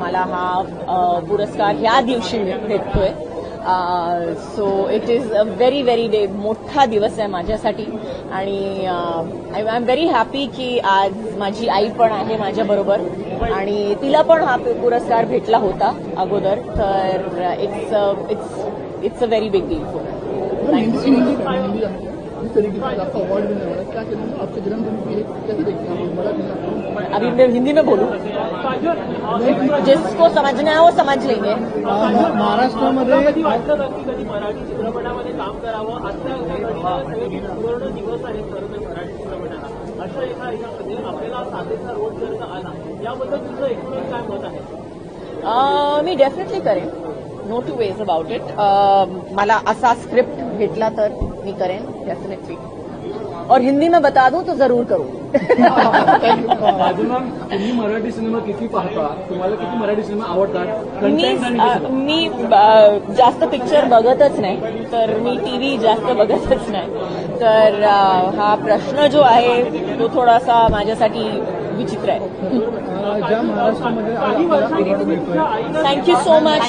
मला हा पुरस्कार ह्या दिवशी भेटतोय. So it is a very very day. मोठा दिवस आहे माझ्यासाठी आणि आय एम व्हेरी हॅपी की आज माझी आई पण आहे माझ्याबरोबर आणि तिला पण हा पुरस्कार भेटला होता अगोदर. तर it's a very big deal for me. अभी मैं हिंदी में बोलूं, जिसको समझना है वो समझ लेंगे. महाराष्ट्रामध्ये कधी वाटतं की कधी मराठी चित्रपटामध्ये काम करावं आजच्या पूर्ण दिवस आहे तर मराठी चित्रपटाला अशा एका ह्याच्यामध्ये आपल्याला साधेचा रोल जर का आला याबद्दल तुझं एकूण काय मत आहे? मी डेफिनेटली करेन. No two ways about it. मला असा स्क्रिप्ट भेटला तर मी करेन डेफिनेटली. और हिंदी में बता दूं तो जरूर करूं. मॅम, तुम्ही मराठी सिनेमा किती पाहता? तुम्हाला किती मराठी सिनेमा आवडतात? मी जास्त पिक्चर बघतच नाही, तर मी टीव्ही जास्त बघतच नाही. तर हा प्रश्न जो आहे तो थोडासा माझ्यासाठी विचित्र आहे. ज्या महाराष्ट्रामध्ये थँक्यू सो मच.